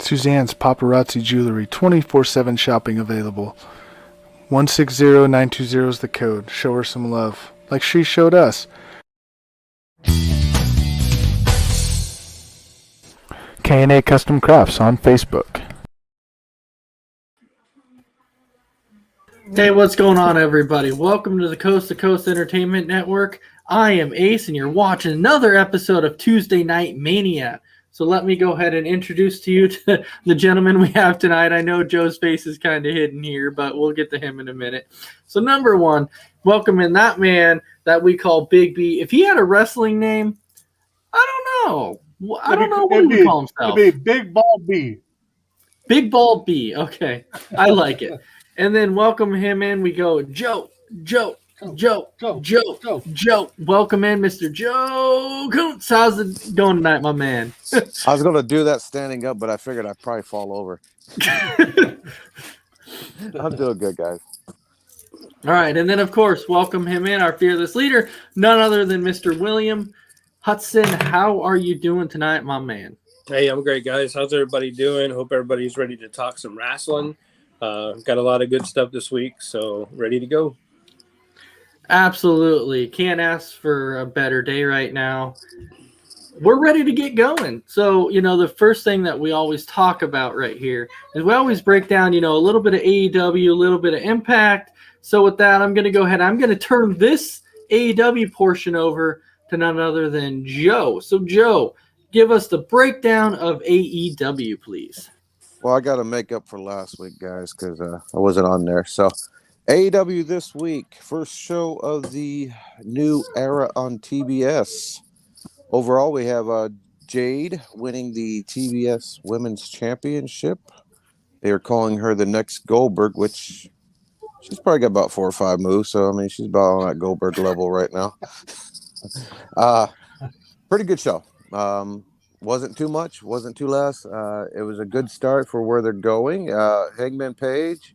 Suzanne's Paparazzi Jewelry, 24/7 shopping available. 160920 is the code. Show her some love, like she showed us. K&A Custom Crafts on Facebook. Hey, what's going on, everybody? Welcome to the Coast to Coast Entertainment Network. I am Ace, and you're watching another episode of Tuesday Night Mania. So let me go ahead and introduce to you to the gentleman we have tonight. I know Joe's face is kind of hidden here, but we'll get to him in a minute. So number one, welcome in that man that we call Big B. If he had a wrestling name, I don't know. I don't know what he would call himself. It'd be Big Ball B. Big Ball B. Okay, I like it. And then welcome him in. We go Joe. Welcome in, Mr. Joe Kuntz. How's it going tonight, my man? I was going to do that standing up, but I figured I'd probably fall over. I'm doing good, guys. All right. And then, of course, welcome him in, our fearless leader, none other than Mr. William Hudson. How are you doing tonight, my man? Hey, I'm great, guys. How's everybody doing? Hope everybody's ready to talk some wrestling. Got a lot of good stuff this week, so ready to go. Absolutely. Can't ask for a better day right now. We're ready to get going. So, the first thing that we always talk about right here is we always break down, a little bit of AEW, a little bit of Impact. So with that, I'm going to go ahead. I'm going to turn this AEW portion over to none other than Joe. So, Joe, give us the breakdown of AEW, please. Well, I got to make up for last week, guys, because I wasn't on there. So, AEW this week, first show of the new era on TBS. Overall, we have Jade winning the TBS Women's Championship. They are calling her the next Goldberg, which she's probably got about 4 or 5 moves. So, I mean, she's about on that Goldberg level right now. Pretty good show. Wasn't too much, wasn't too less. It was a good start for where they're going. Hangman Page,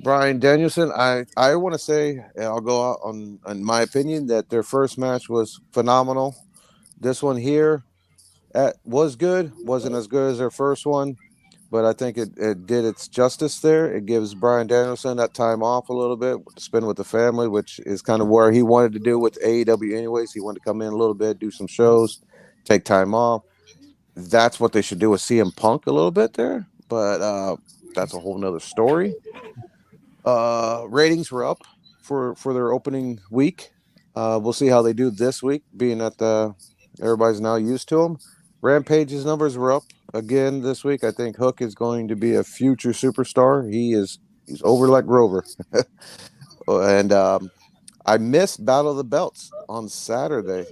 Bryan Danielson. I want to say, and I'll go out on my opinion, that their first match was phenomenal. This one here was good. Wasn't as good as their first one, but I think it did its justice there. It gives Bryan Danielson that time off a little bit to spend with the family, which is kind of where he wanted to do with AEW anyways. He wanted to come in a little bit, do some shows, take time off. That's what they should do with CM Punk a little bit there, but that's a whole nother story. Ratings were up for their opening week. We'll see how they do this week, being that everybody's now used to them. Rampage's numbers were up again this week. I think Hook is going to be a future superstar. He's over like Rover. And I missed Battle of the Belts on Saturday.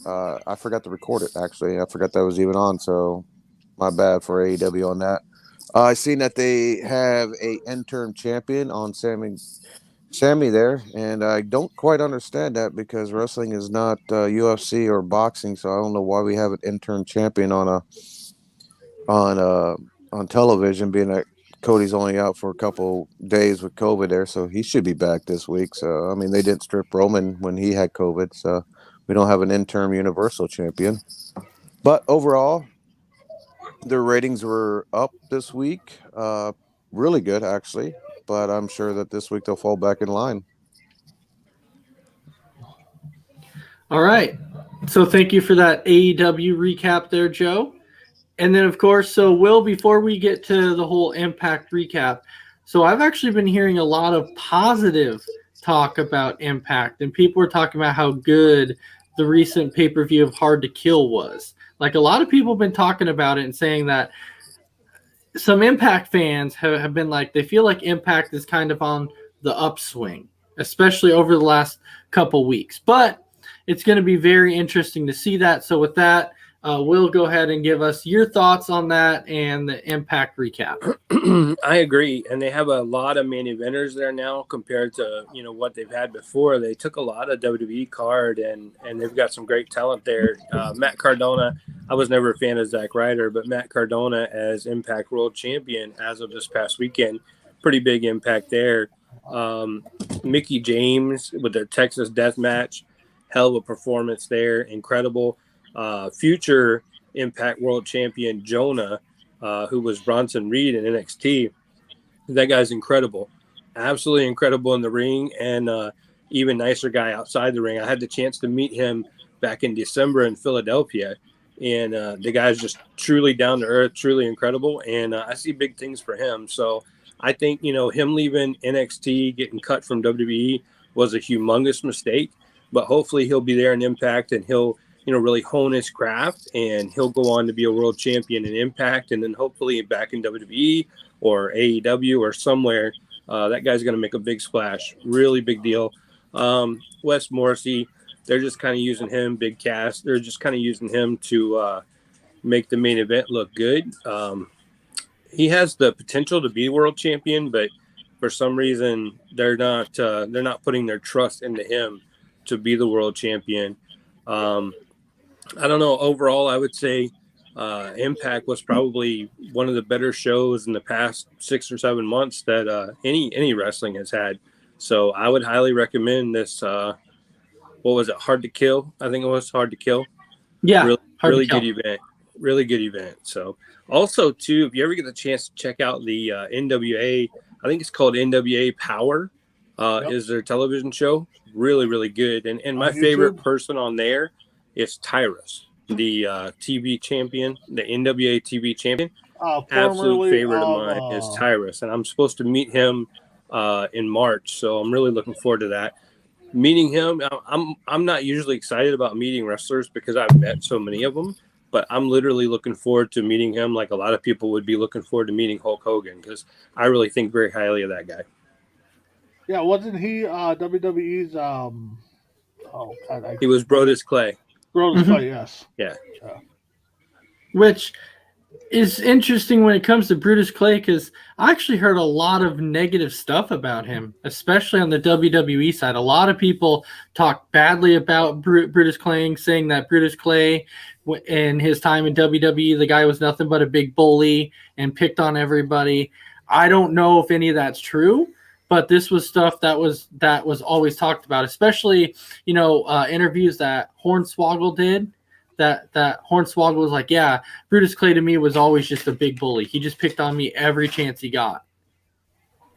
I forgot to record it, actually. I forgot that was even on, so my bad for AEW on that. I seen that they have a interim champion on Sammy there, and I don't quite understand that because wrestling is not UFC or boxing, so I don't know why we have an interim champion on television, being that Cody's only out for a couple days with COVID there, so he should be back this week. So, I mean, they didn't strip Roman when he had COVID, so we don't have an interim Universal champion. But overall, their ratings were up this week. Really good, actually. But I'm sure that this week they'll fall back in line. All right. So thank you for that AEW recap there, Joe. And then, of course, so Will, before we get to the whole Impact recap, so I've actually been hearing a lot of positive talk about Impact, and people are talking about how good the recent pay-per-view of Hard to Kill was. Like, a lot of people have been talking about it and saying that some Impact fans have been like, they feel like Impact is kind of on the upswing, especially over the last couple weeks. But it's going to be very interesting to see that. So with that, Will, go ahead and give us your thoughts on that and the Impact recap. I agree, and they have a lot of main eventers there now compared to what they've had before. They took a lot of WWE card, and they've got some great talent there. Matt Cardona, I was never a fan of Zack Ryder, but Matt Cardona as Impact World Champion as of this past weekend, pretty big impact there. Mickey James with the Texas Death Match, hell of a performance there, incredible. Future Impact World Champion Jonah who was Bronson Reed in NXT. That guy's incredible, absolutely incredible in the ring, and even nicer guy outside the ring. I had the chance to meet him back in December in Philadelphia, and the guy's just truly down to earth, truly incredible, and I see big things for him. So I think him leaving NXT, getting cut from WWE was a humongous mistake, but hopefully he'll be there in Impact, and he'll really hone his craft, and he'll go on to be a world champion in Impact, and then hopefully back in WWE or AEW or somewhere. That guy's going to make a big splash. Really big deal. Wes Morrissey, they're just kind of using him, big cast. They're just kind of using him to make the main event look good. He has the potential to be world champion, but for some reason they're not putting their trust into him to be the world champion. I don't know. Overall, I would say Impact was probably one of the better shows in the past 6 or 7 months that any wrestling has had. So I would highly recommend this. What was it? Hard to Kill. I think it was Hard to Kill. Yeah, really good event. Really good event. So also too, if you ever get the chance to check out the NWA, I think it's called NWA Power. Is their television show. Really, really good. And my favorite person on there is Tyrus, the TV champion, the NWA TV champion. Absolute favorite of mine is Tyrus, and I'm supposed to meet him in March, so I'm really looking forward to that. Meeting him, I'm not usually excited about meeting wrestlers because I've met so many of them, but I'm literally looking forward to meeting him like a lot of people would be looking forward to meeting Hulk Hogan, because I really think very highly of that guy. Yeah, wasn't he WWE's? He was Brodus Clay. Brodus Clay, yes. Yeah. Which is interesting when it comes to Brutus Clay, because I actually heard a lot of negative stuff about him, especially on the WWE side. A lot of people talk badly about Brutus Clay, saying that Brutus Clay, in his time in WWE, the guy was nothing but a big bully and picked on everybody. I don't know if any of that's true, but this was stuff that was always talked about, especially interviews that Hornswoggle did. That Hornswoggle was like, yeah, Brutus Clay to me was always just a big bully. He just picked on me every chance he got.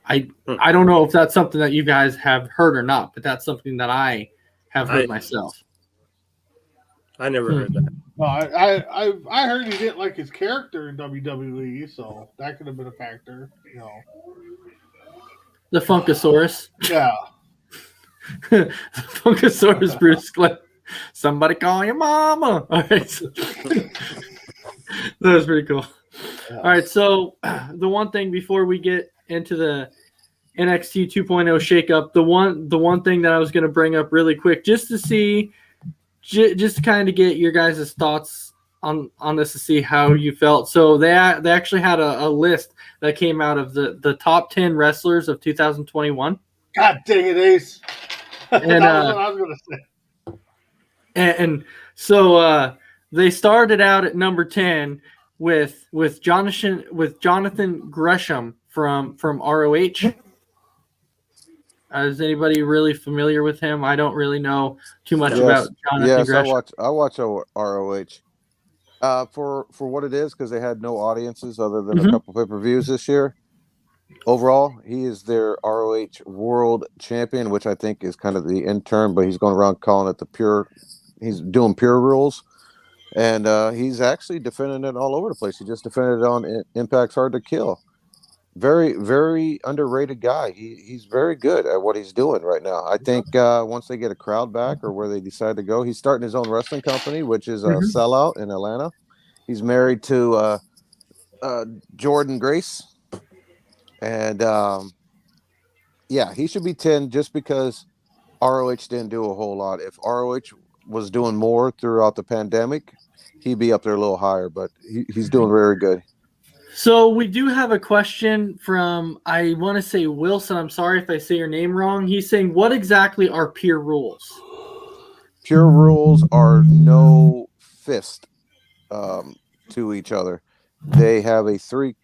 I don't know if that's something that you guys have heard or not, but that's something that I have heard myself. I never heard that. No, I heard he didn't like his character in WWE, so that could have been a factor. The Funkasaurus. Yeah. The Funkasaurus, Brutus Clay. Somebody call your mama. All right. That was pretty cool. Yeah. All right. So the one thing before we get into the NXT 2.0 shakeup, the one thing that I was going to bring up really quick, just to see, just to kind of get your guys' thoughts on this, to see how you felt. So they actually had a list that came out of the top 10 wrestlers of 2021. God dang it, Ace. And that was what I was going to say. And so they started out at number 10 with Jonathan Gresham from ROH. Is anybody really familiar with him? I don't really know too much about Jonathan Gresham. Yes, I watch ROH for what it is, because they had no audiences other than a couple pay-per-views this year. Overall, he is their ROH World Champion, which I think is kind of the intern, but he's going around calling it the pure. He's doing pure rules, and he's actually defending it all over the place. He just defended it on Impact's Hard to Kill. Very, very underrated guy. He's very good at what he's doing right now. I think once they get a crowd back, or where they decide to go, he's starting his own wrestling company, which is Sellout in Atlanta. He's married to Jordan Grace, and he should be 10 just because ROH didn't do a whole lot. If ROH was doing more throughout the pandemic, he'd be up there a little higher, but he's doing very good. So we do have a question from, I want to say Wilson. I'm sorry if I say your name wrong. He's saying, what exactly are pure rules? Pure rules are no fist to each other. They have three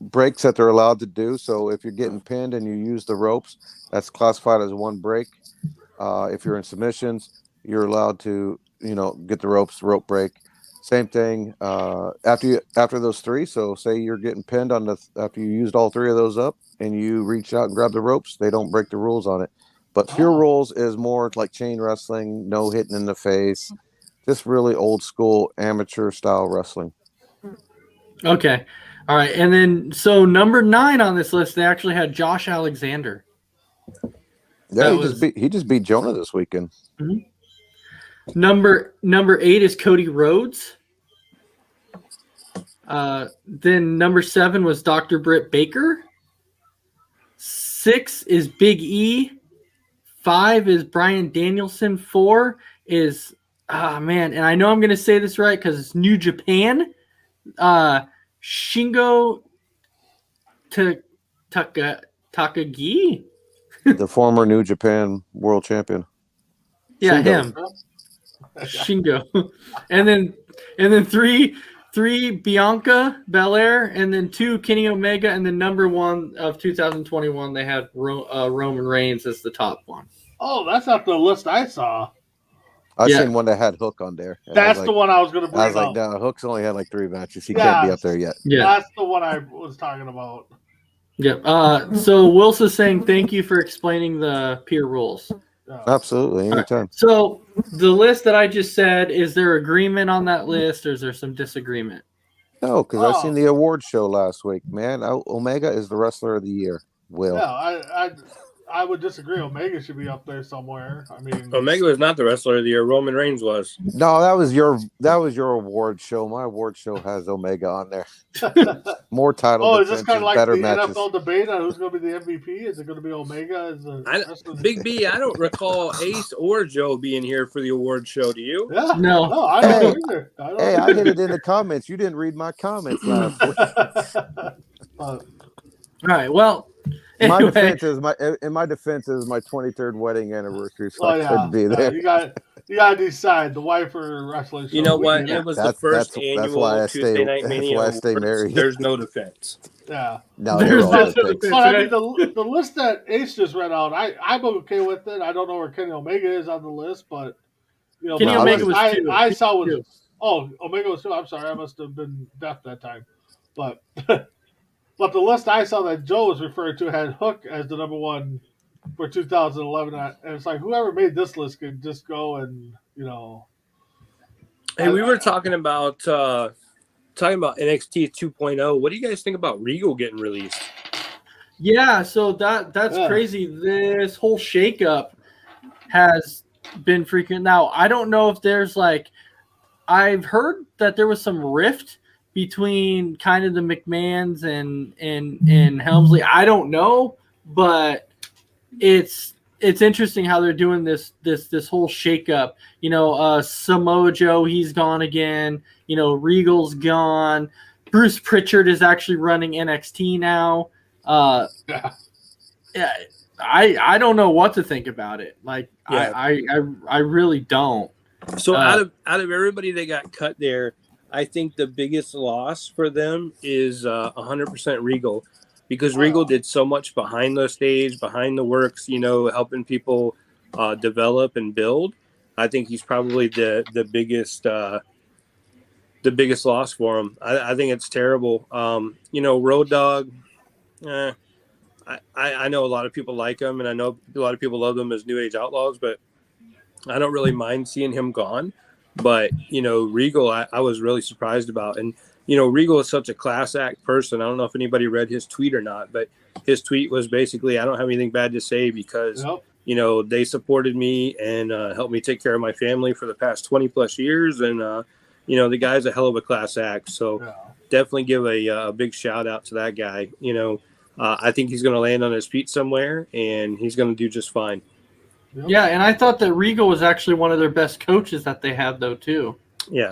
breaks that they're allowed to do. So if you're getting pinned and you use the ropes, that's classified as one break. If you're in submissions, you're allowed to, get the rope break. Same thing. After those three, so say you're getting pinned on after you used all three of those up, and you reach out and grab the ropes, they don't break the rules on it. But pure rules is more like chain wrestling, no hitting in the face, just really old school amateur style wrestling. Okay. All right. And then, so number 9 on this list, they actually had Josh Alexander. Yeah, he just beat Jonah this weekend. Mhm. Number 8 is Cody Rhodes. Then number 7 was Dr. Britt Baker. 6 is Big E. 5 is Bryan Danielson. 4 is and I know I'm gonna say this right because it's New Japan. Shingo Takagi. The former New Japan World Champion. Yeah, Shingo. him. Shingo. and then three Bianca Belair, and then 2 Kenny Omega, and then number 1 of 2021 they had Roman Reigns as the top one. Oh, that's not the list I saw. I seen one that had Hook on there. That's the one I was going to bring up. I was like, no, Hook's only had like 3 matches. He Yeah. can't be up there yet. Yeah, That's the one I was talking about. Yep. So Wills is saying thank you for explaining the peer rules. Absolutely, anytime. So the list that I just said, is there agreement on that list, or is there some disagreement? No, because I seen the award show last week. Man, Omega is the wrestler of the year. Will. No, I would disagree. Omega should be up there somewhere. I mean, Omega was not the wrestler of the year. Roman Reigns was. No, that was your award show. My award show has Omega on there. More title. Oh, is this kind of like better the matches. NFL debate on who's going to be the MVP? Is it going to be Omega? Big B, I don't recall Ace or Joe being here for the award show. Do you? Yeah. No. I don't either. I hit it in the comments. You didn't read my comments last week. All right. Well, In my anyway. defense is my 23rd wedding anniversary, so I couldn't be Yeah, there. you got to decide the wife or wrestling show. You know what? Yeah. It was the first that's annual why I Tuesday Night that's Mania why I stay Awards. married. There's no defense. Yeah. No, There's they're all no good things. But I mean, the list that Ace just read out, I'm okay with it. I don't know where Kenny Omega is on the list, but you know, Kenny the Omega list was 2. I saw was 2. Omega was 2. I'm sorry, I must have been deaf that time, but but the list I saw that Joe was referring to had Hook as the number 1 for 2011, and it's like whoever made this list could just go and Hey, we were talking about NXT 2.0. What do you guys think about Regal getting released? Yeah, so that's crazy. This whole shakeup has been freaking. Now, I don't know if there's I've heard that there was some rift between kind of the McMahons and Helmsley. I don't know, but it's interesting how they're doing this whole shakeup. Samoa Joe, he's gone again. Regal's gone. Bruce Pritchard is actually running NXT now. Yeah, I don't know what to think about it. I really don't. So out of everybody that got cut there, I think the biggest loss for them is 100% Regal, because Regal did so much behind the stage, behind the works, helping people develop and build. I think he's probably the biggest loss for him. I think it's terrible. Road Dogg, I know a lot of people like him, and I know a lot of people love them as New Age Outlaws, but I don't really mind seeing him gone. But, Regal, I was really surprised about. And, Regal is such a class act person. I don't know if anybody read his tweet or not, but his tweet was basically, I don't have anything bad to say because, they supported me and helped me take care of my family for the past 20 plus years. And, the guy's a hell of a class act. So definitely give a big shout out to that guy. I think he's going to land on his feet somewhere, and he's going to do just fine. Yeah, and I thought that Regal was actually one of their best coaches that they had, though, too. Yeah.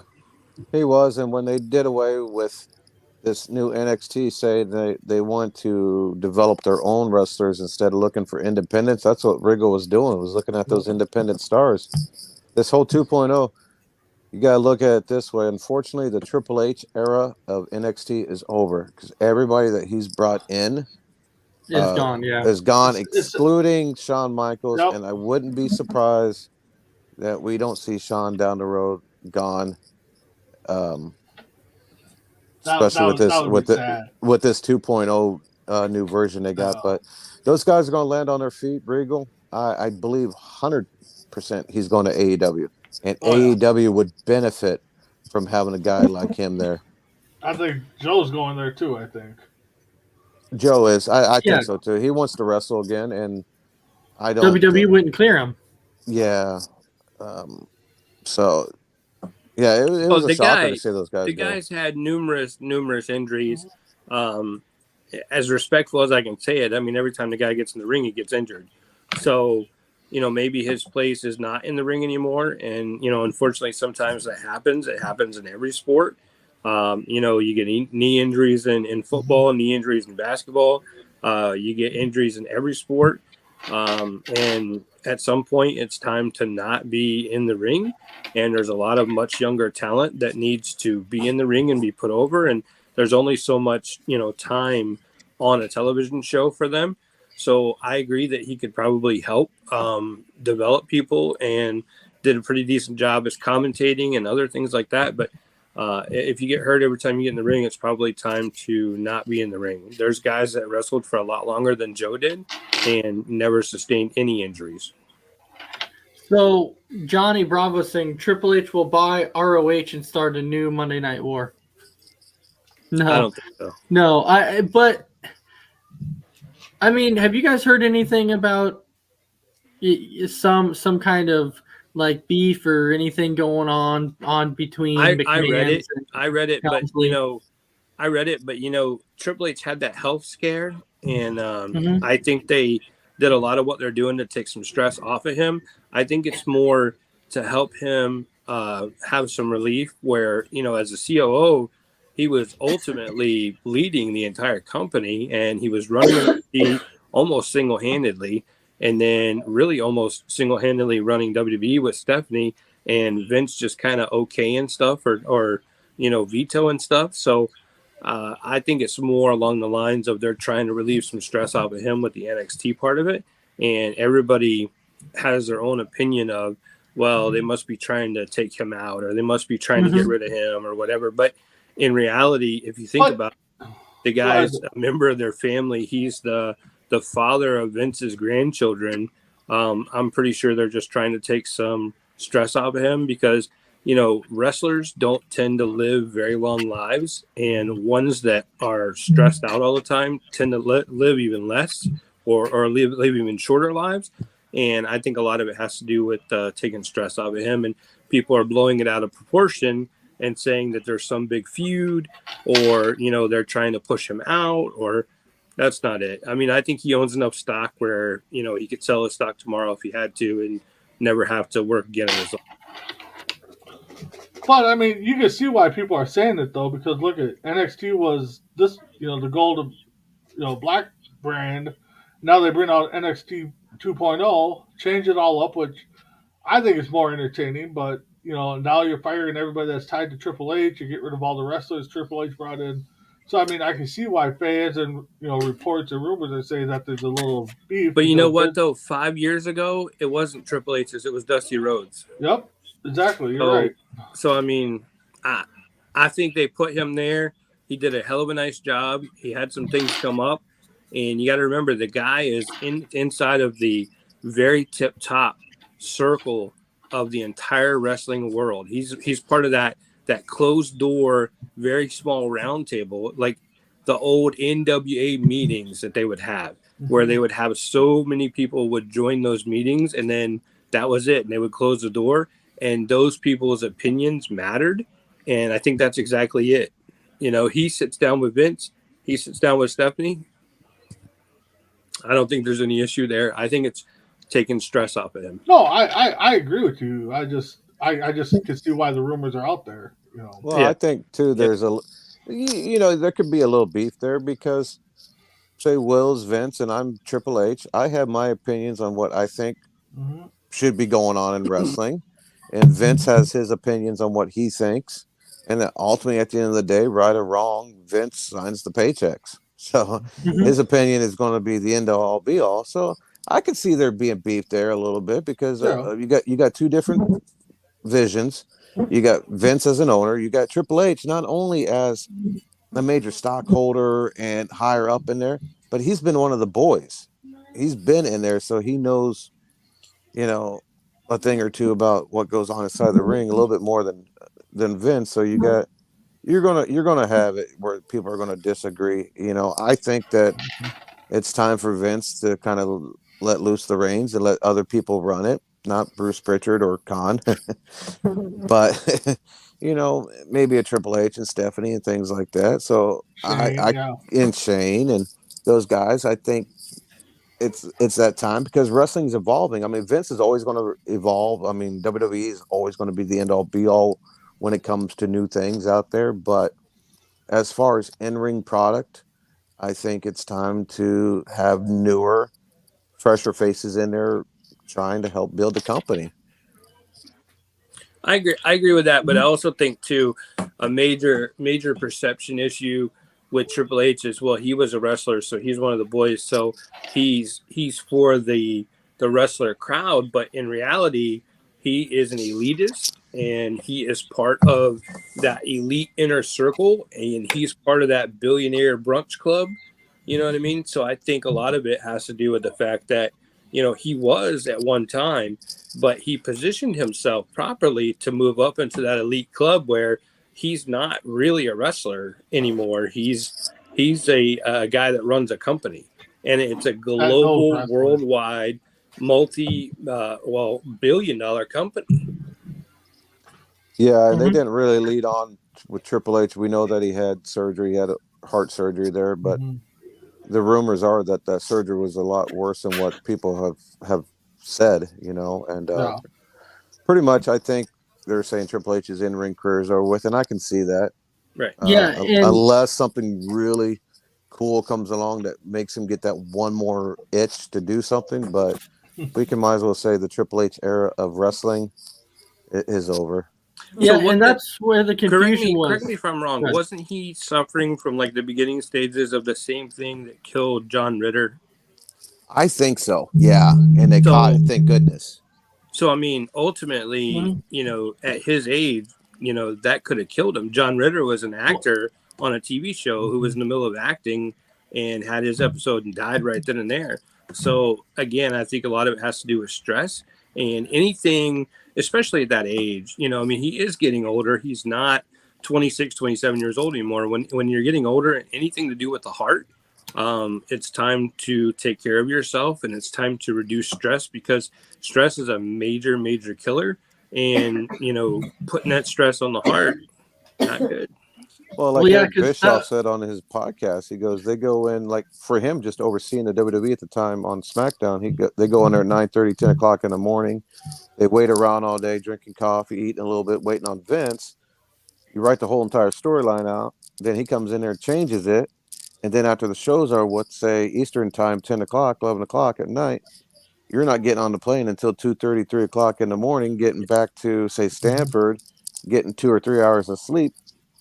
He was, and when they did away with this new NXT, say they want to develop their own wrestlers instead of looking for independents, that's what Regal was doing, was looking at those independent stars. This whole 2.0, you got to look at it this way. Unfortunately, the Triple H era of NXT is over because everybody that he's brought in is gone, excluding Shawn Michaels. Nope. And I wouldn't be surprised that we don't see Shawn down the road gone. Um, That especially that would be sad. with this 2.0 new version they got. Oh. But those guys are going to land on their feet. Regal, I believe 100% he's going to AEW, and Oh, yeah. AEW would benefit from having a guy like him there. I think Joe's going there too. I think. Joe is. I Yeah. think so too. He wants to wrestle again, and I don't. WWE wouldn't clear him. Yeah. So yeah, it Oh, was a shocker to see those guys the go. guys had numerous injuries. As respectful as I can say it, I mean, every time the guy gets in the ring, he gets injured. So, maybe his place is not in the ring anymore. And, unfortunately, sometimes that happens. It happens in every sport. You get knee injuries in football, knee injuries in basketball. You get injuries in every sport. And at some point, it's time to not be in the ring. And there's a lot of much younger talent that needs to be in the ring and be put over. And there's only so much, time on a television show for them. So I agree that he could probably help develop people, and did a pretty decent job as commentating and other things like that. But if you get hurt every time you get in the ring, it's probably time to not be in the ring. There's guys that wrestled for a lot longer than Joe did and never sustained any injuries. So Johnny Bravo saying Triple H will buy ROH and start a new Monday Night War. No, I don't think so. No, but I mean, have you guys heard anything about some kind of like beef or anything going on between McMahon? I read it, but Triple H had that health scare, and I think they did a lot of what they're doing to take some stress off of him. I think it's more to help him have some relief where, as a COO, he was ultimately leading the entire company, and he was running the almost single-handedly, and then really almost single-handedly running WWE with Stephanie, and Vince just kind of okay and stuff, or veto and stuff. So I think it's more along the lines of they're trying to relieve some stress off of him with the NXT part of it, and everybody has their own opinion of, well, they must be trying to take him out, or they must be trying to get rid of him, or whatever. But in reality, if you think about it, the guy's a member of their family. He's the father of Vince's grandchildren. I'm pretty sure they're just trying to take some stress off of him, because wrestlers don't tend to live very long lives, and ones that are stressed out all the time tend to live even less, or live even shorter lives. And I think a lot of it has to do with taking stress off of him, and people are blowing it out of proportion and saying that there's some big feud, or they're trying to push him out, or that's not it. I mean, I think he owns enough stock where he could sell his stock tomorrow if he had to, and never have to work again on his own. But I mean, you can see why people are saying it though, because look at NXT was this, the gold, black brand. Now they bring out NXT 2.0, change it all up, which I think is more entertaining. But now you're firing everybody that's tied to Triple H. You get rid of all the wrestlers Triple H brought in. So I mean, I can see why fans and reports and rumors are saying that there's a little beef. But you know what though? 5 years ago, it wasn't Triple H's; it was Dusty Rhodes. Yep, exactly. You're right. So I mean, I think they put him there. He did a hell of a nice job. He had some things come up, and you got to remember the guy is inside of the very tip top circle of the entire wrestling world. He's part of that closed door, very small round table, like the old NWA meetings that they would have, where they would have so many people would join those meetings, and then that was it, and they would close the door, and those people's opinions mattered. And I think that's exactly it. He sits down with Vince, he sits down with Stephanie. I don't think there's any issue there. I think it's taking stress off of him. No, I agree with you. I just can see why the rumors are out there. Well, yeah. I think too. There's there could be a little beef there, because say Will's Vince and I'm Triple H. I have my opinions on what I think should be going on in wrestling, and Vince has his opinions on what he thinks. And then ultimately, at the end of the day, right or wrong, Vince signs the paychecks. So his opinion is going to be the end all be all. So I could see there being beef there a little bit, because you got two different visions, You got Vince as an owner. You got Triple H not only as a major stockholder and higher up in there, but he's been one of the boys. He's been in there, so he knows, you know, a thing or two about what goes on inside the ring, a little bit more than Vince. So you're gonna have it where people are gonna disagree. I think that it's time for Vince to kind of let loose the reins and let other people run it, not Bruce Pritchard or Khan, but maybe a Triple H and Stephanie and things like that. So Shane, I yeah. and Shane and those guys, I think it's that time because wrestling's evolving. I mean, Vince is always going to evolve. I mean, WWE is always going to be the end all be all when it comes to new things out there. But as far as in ring product, I think it's time to have newer, fresher faces in there trying to help build the company. I agree with that, but I also think too a major perception issue with Triple H is, well, he was a wrestler, so he's one of the boys, so he's for the wrestler crowd, but in reality, he is an elitist and he is part of that elite inner circle and he's part of that billionaire brunch club. You know what I mean? So I think a lot of it has to do with the fact that, he was at one time, but he positioned himself properly to move up into that elite club where he's not really a wrestler anymore. He's a guy that runs a company, and it's a That knows global, wrestling. worldwide, billion-dollar company. Yeah, and they Mhm. didn't really lead on with Triple H. We know that he had surgery, he had a heart surgery there, but the rumors are that that surgery was a lot worse than what people have said, and Yeah. pretty much I think they're saying Triple H's in-ring career is over with, and I can see that. Right. Yeah, and Unless something really cool comes along that makes him get that one more itch to do something, but we can might as well say the Triple H era of wrestling is over. yeah, So and wasn't that's where the confusion correct was. me if I'm wrong. Right. Wasn't he suffering from like the beginning stages of the same thing that killed John Ritter? I think so. Yeah, and they caught So it. Thank goodness. So, I mean, ultimately, Mhm. at his age, that could have killed him. John Ritter was an actor on a TV show who was in the middle of acting and had his episode and died right then and there. So, again, I think a lot of it has to do with stress and anything, especially at that age. I mean, he is getting older. He's not 26, 27 years old anymore. When you're getting older, anything to do with the heart, it's time to take care of yourself and it's time to reduce stress because stress is a major killer, and putting that stress on the heart, not good. Well, Well, like yeah, Eric because Bischoff said on his podcast, he goes, they go in like for him just overseeing the WWE at the time on SmackDown. They go in there at 9:30, 10 o'clock in the morning. They wait around all day, drinking coffee, eating a little bit, waiting on Vince. You write the whole entire storyline out. Then he comes in there, changes it, and then after the shows are what say Eastern time, 10 o'clock, 11 o'clock at night, you're not getting on the plane until 2:30, 3 o'clock in the morning, getting back to say Stanford, getting 2 or 3 hours of sleep,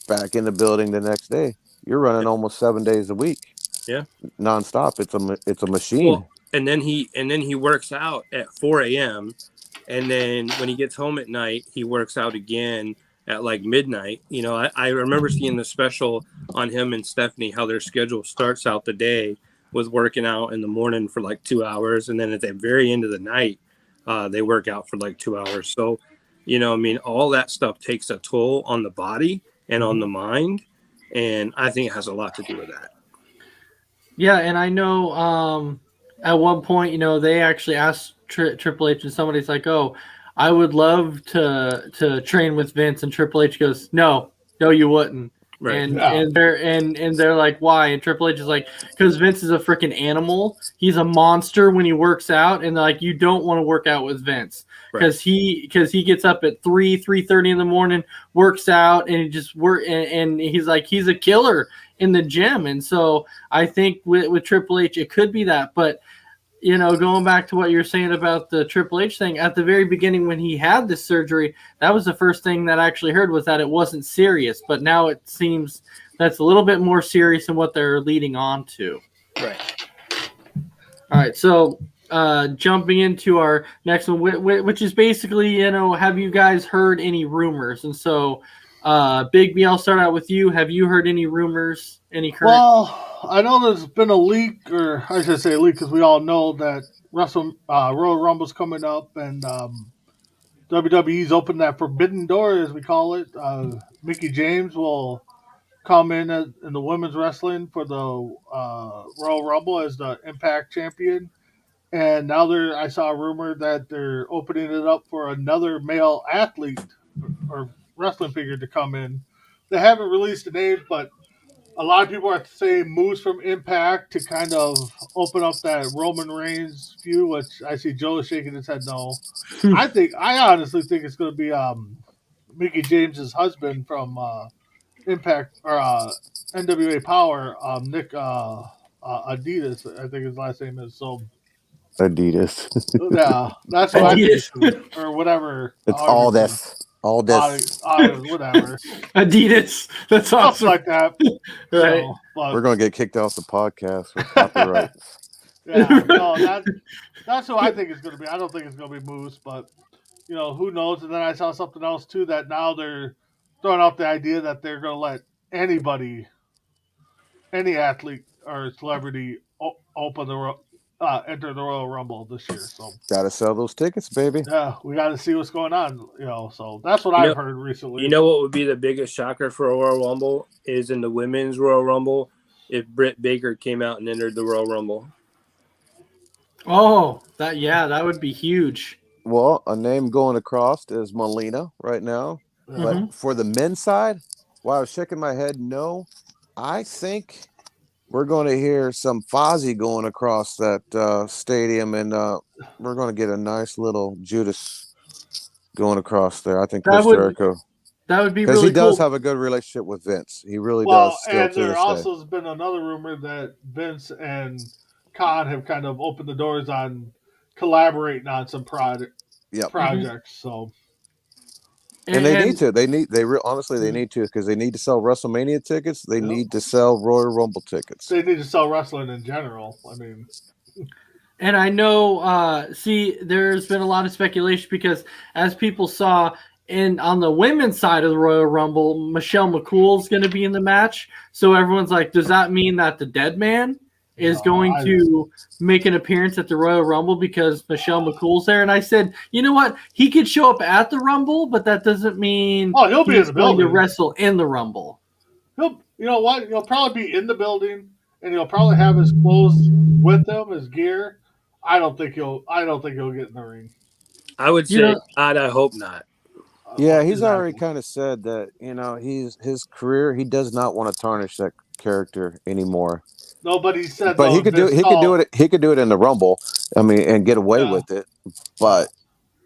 back in the building the next day. You're running almost 7 days a week, Yeah. nonstop. It's a machine. Well, and then he works out at 4 a.m. and then when he gets home at night, he works out again at like midnight. I remember seeing the special on him and Stephanie, how their schedule starts out the day with working out in the morning for like 2 hours, and then at the very end of the night, they work out for like 2 hours. So, I mean, all that stuff takes a toll on the body and on the mind, and I think it has a lot to do with that. yeah, and I know at one point, they actually asked Triple H, and somebody's like, "Oh, I would love to train with Vince," and Triple H goes, "No, no, you wouldn't." Right. And Yeah. they're like, "Why?" And Triple H is like, "Because Vince is a freaking animal. He's a monster when he works out, and like you don't want to work out with Vince because he gets up at 3:30 in the morning, works out, and he just and he's like he's a killer in the gym." And so I think with Triple H, it could be that. But, going back to what you're saying about the Triple H thing, at the very beginning when he had this surgery, that was the first thing that I actually heard was that it wasn't serious. But now it seems that's a little bit more serious than what they're leading on to. Right. All right. So jumping into our next one, which is basically, have you guys heard any rumors? And so, Big B, I'll start out with you. Have you heard any rumors? Any current? Well, I know there's been a leak, or I should say a leak, because we all know that Royal Rumble's coming up, and WWE's opened that forbidden door, as we call it. Mickey James will come in the women's wrestling for the Royal Rumble as the Impact champion. And now I saw a rumor that they're opening it up for another male athlete or wrestling figure to come in. They haven't released the name, but a lot of people are saying moves from Impact to kind of open up that Roman Reigns feud, which I see Joe shaking his head no. I honestly think it's going to be Mickey James's husband from Impact or NWA Power, Nick Adidas, I think his last name is. So Adidas. yeah, that's what Adidas or whatever. It's all this. Whatever. Adidas. That's awesome. Stuff like that. Right. So, but, We're gonna get kicked off the podcast with copyright. yeah, no, that's who I think it's going to be. I don't think it's going to be Moose, but who knows? And then I saw something else too that now they're throwing out the idea that they're going to let anybody, any athlete or celebrity, enter the Royal Rumble this year. So Gotta sell those tickets, baby. yeah, we got to see what's going on. So that's what I've heard recently. You know what would be the biggest shocker for a Royal Rumble is in the women's Royal Rumble if Britt Baker came out and entered the Royal Rumble. Oh, that would be huge. Well, a name going across is Melina right now. Mm-hmm. But for the men's side, while I was shaking my head, no, I think we're going to hear some Fozzy going across that stadium, and we're going to get a nice little Judas going across there. I think Chris Jericho. That would be because really he does cool. have a good relationship with Vince. He really does. And there also has been another rumor that Vince and Khan have kind of opened the doors on collaborating on some projects. So. And they need to. Honestly, they need to because they need to sell WrestleMania tickets. They need to sell Royal Rumble tickets. They need to sell wrestling in general. I mean, and I know. There's been a lot of speculation because as people saw on the women's side of the Royal Rumble, Michelle McCool's going to be in the match. So everyone's like, does that mean that the Dead Man is going to make an appearance at the Royal Rumble because Michelle McCool's there? And I said, you know what? He could show up at the Rumble, but that doesn't mean he'll be in the building to wrestle in the Rumble. You know what? He'll probably be in the building, and he'll probably have his clothes with him, his gear. I don't think he'll get in the ring. I would say God, I hope not. Yeah, he's already kind of said that his career. He does not want to tarnish that character anymore. No, but he said, but he could do it. He could do it in the Rumble. I mean, and get away with it. But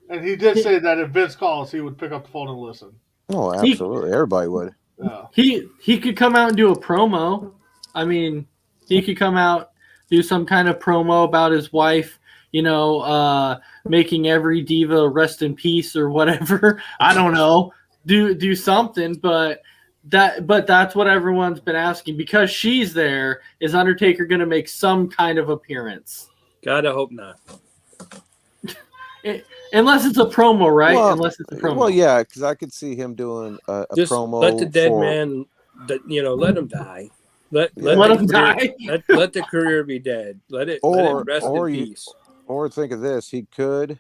and he did say that if Vince calls, he would pick up the phone and listen. Oh, absolutely, everybody would. Yeah. He could come out and do a promo. I mean, he could come out, do some kind of promo about his wife. Making every diva rest in peace or whatever. I don't know. Do something, but that's what everyone's been asking because she's there. Is Undertaker going to make some kind of appearance? God, I hope not. Unless it's a promo, right? Well, Unless it's a promo. Well, yeah, because I could see him doing a promo. Let the dead man, let him die. Let him die. Let the career be dead. Let it rest in peace. Or think of this: he could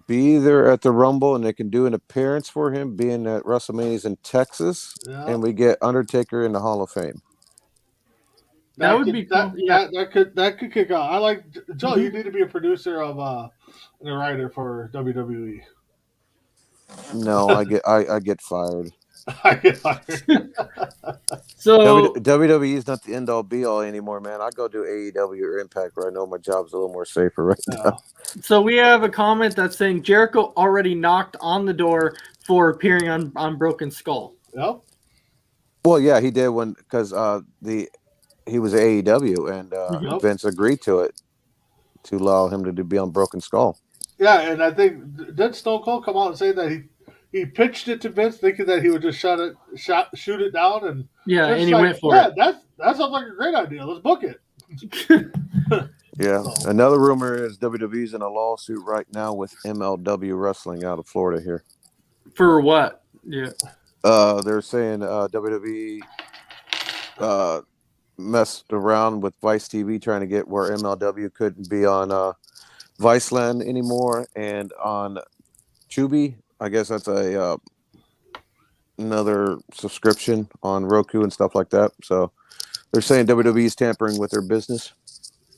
be there at the Rumble, and they can do an appearance for him, being at WrestleMania's in Texas, and we get Undertaker in the Hall of Fame. That would be cool. That could kick out. I like Joe. You need to be a producer of and a writer for WWE. No, I get fired. I get fired. So WWE is not the end all be all anymore, man. I go do AEW or Impact where I know my job's a little more safer right now. So we have a comment that's saying Jericho already knocked on the door for appearing on Broken Skull. Yep. Well, yeah, he did because he was AEW and Vince agreed to it to allow him to be on Broken Skull. Yeah, and I think did Stone Cold come out and say that he pitched it to Vince thinking that he would just shoot it down, and he went for it. That sounds like a great idea. Let's book it. Yeah. Another rumor is WWE's in a lawsuit right now with MLW Wrestling out of Florida here. For what? Yeah. They're saying WWE messed around with Vice TV trying to get where MLW couldn't be on Viceland anymore and on Tubi. I guess that's a another subscription on Roku and stuff like that. So they're saying WWE is tampering with their business.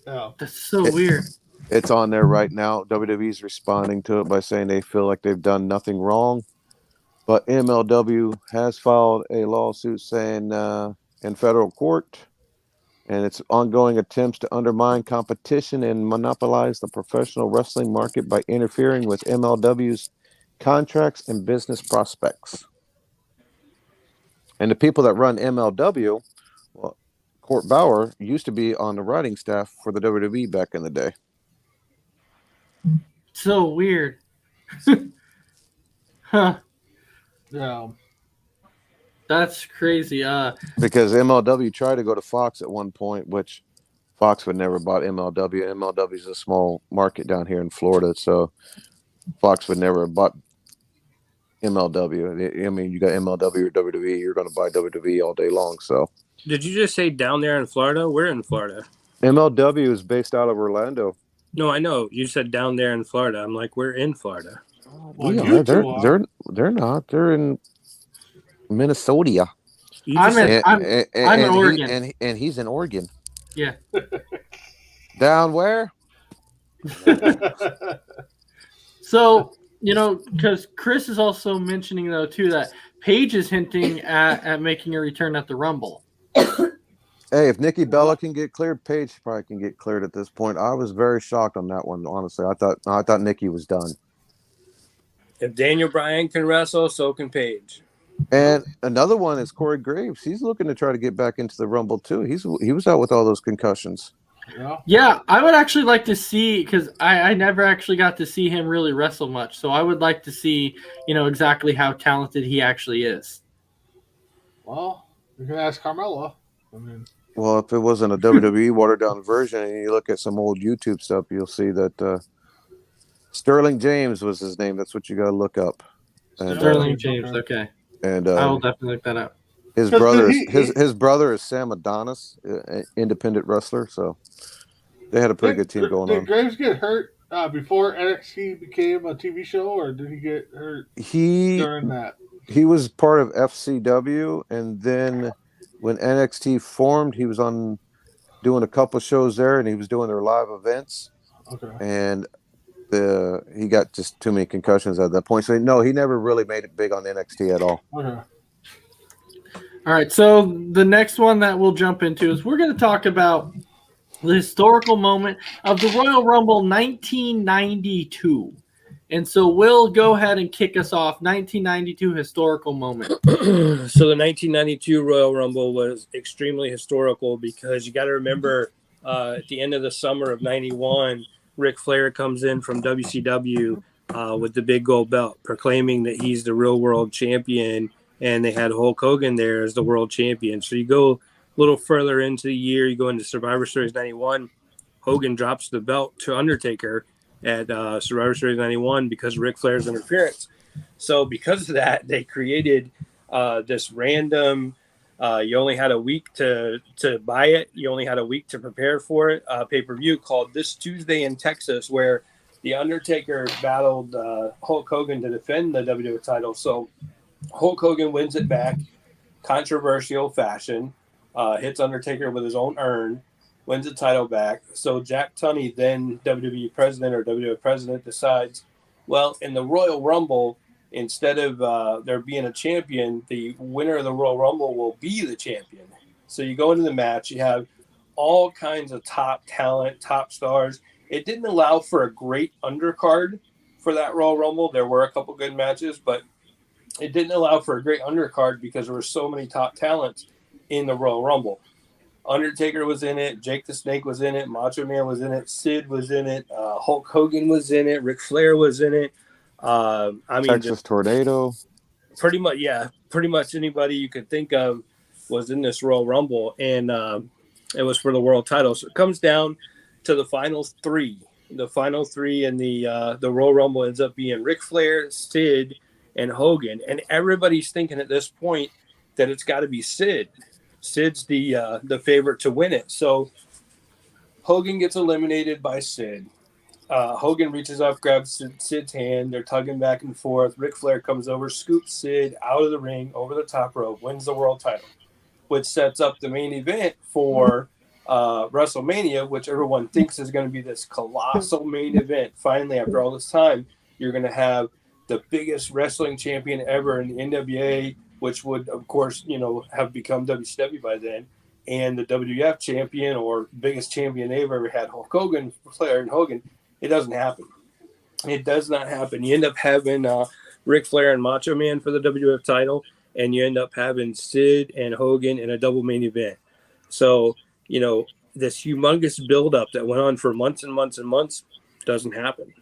Yeah. That's so weird. It's on there right now. WWE's responding to it by saying they feel like they've done nothing wrong. But MLW has filed a lawsuit saying in federal court, and it's ongoing attempts to undermine competition and monopolize the professional wrestling market by interfering with MLW's contracts and business prospects. And the people that run MLW, well, Court Bauer used to be on the writing staff for the WWE back in the day. So weird. Huh. Yeah. That's crazy. Because MLW tried to go to Fox at one point, which Fox would never bought MLW. MLW is a small market down here in Florida, so Fox would never have bought MLW. I mean, you got MLW or WWE, you're going to buy WWE all day long. So Did you just say down there in Florida? We're in Florida. MLW is based out of Orlando. No, I know. You said down there in Florida. I'm like, we're in Florida. Well, Yeah, you two are. they're not. They're in Minnesota. You I'm just in- said, I'm in Oregon. And he's in Oregon. Yeah. Down where? So, because Chris is also mentioning, though, too, that Paige is hinting at making a return at the Rumble. Hey, if Nikki Bella can get cleared, Paige probably can get cleared at this point. I was very shocked on that one, honestly. I thought Nikki was done. if Daniel Bryan can wrestle, so can Paige. And another one is Corey Graves. He's looking to try to get back into the Rumble too. He was out with all those concussions. Yeah. Yeah, I would actually like to see, because I never actually got to see him really wrestle much. So I would like to see, exactly how talented he actually is. Well, you can ask Carmella. I mean, Well, if it wasn't a WWE watered down version, and you look at some old YouTube stuff, you'll see that Sterling James was his name. That's what you got to look up. And, Sterling James, okay. And I will definitely look that up. his brother is his brother is Sam Adonis, an independent wrestler. So they had a pretty good team going did on. Graves get hurt before NXT became a TV show, or did he get hurt during that? He was part of FCW, and then when NXT formed, he was on doing a couple shows there, and he was doing their live events. Okay. And he got just too many concussions at that point. So no, he never really made it big on NXT at all. Okay. All right, so the next one that we'll jump into is we're going to talk about the historical moment of the Royal Rumble 1992. And so we'll go ahead and kick us off. 1992 historical moment. So the 1992 Royal Rumble was extremely historical because you got to remember at the end of the summer of 91, Ric Flair comes in from WCW with the big gold belt, proclaiming that he's the real world champion, and they had Hulk Hogan there as the world champion. So you go a little further into the year, you go into Survivor Series 91, Hogan drops the belt to Undertaker at Survivor Series 91 because of Ric Flair's interference. So because of that, they created this random you only had a week to buy it. You only had a week to prepare for it. Pay-per-view called This Tuesday in Texas, where The Undertaker battled Hulk Hogan to defend the WWE title. So Hulk Hogan wins it back, controversial fashion, hits Undertaker with his own urn, wins the title back. So Jack Tunney, then WWE president or WWF president, decides, well, in the Royal Rumble, instead of there being a champion, the winner of the Royal Rumble will be the champion. So you go into the match, you have all kinds of top talent, top stars. It didn't allow for a great undercard for that Royal Rumble. There were a couple good matches, but it didn't allow for a great undercard because there were so many top talents in the Royal Rumble. Undertaker was in it, Jake the Snake was in it, Macho Man was in it, Sid was in it, Hulk Hogan was in it, Ric Flair was in it. Texas Tornado. Pretty much anybody you could think of was in this Royal Rumble, and it was for the world title. So it comes down to the final three. The final three in the Royal Rumble ends up being Ric Flair, Sid, and Hogan, and everybody's thinking at this point that it's got to be Sid. Sid's the favorite to win it. So Hogan gets eliminated by Sid. Hogan reaches up, grabs Sid's hand. They're tugging back and forth. Ric Flair comes over, scoops Sid out of the ring, over the top rope, wins the world title, which sets up the main event for WrestleMania, which everyone thinks is going to be this colossal main event. Finally, after all this time, you're going to have the biggest wrestling champion ever in the NWA, which would, of course, have become WCW by then, and the WWF champion or biggest champion they've ever had, Hulk Hogan, Flair, and Hogan. It doesn't happen. It does not happen. You end up having Ric Flair and Macho Man for the WWF title, and you end up having Sid and Hogan in a double main event. So, this humongous buildup that went on for months and months and months doesn't happen.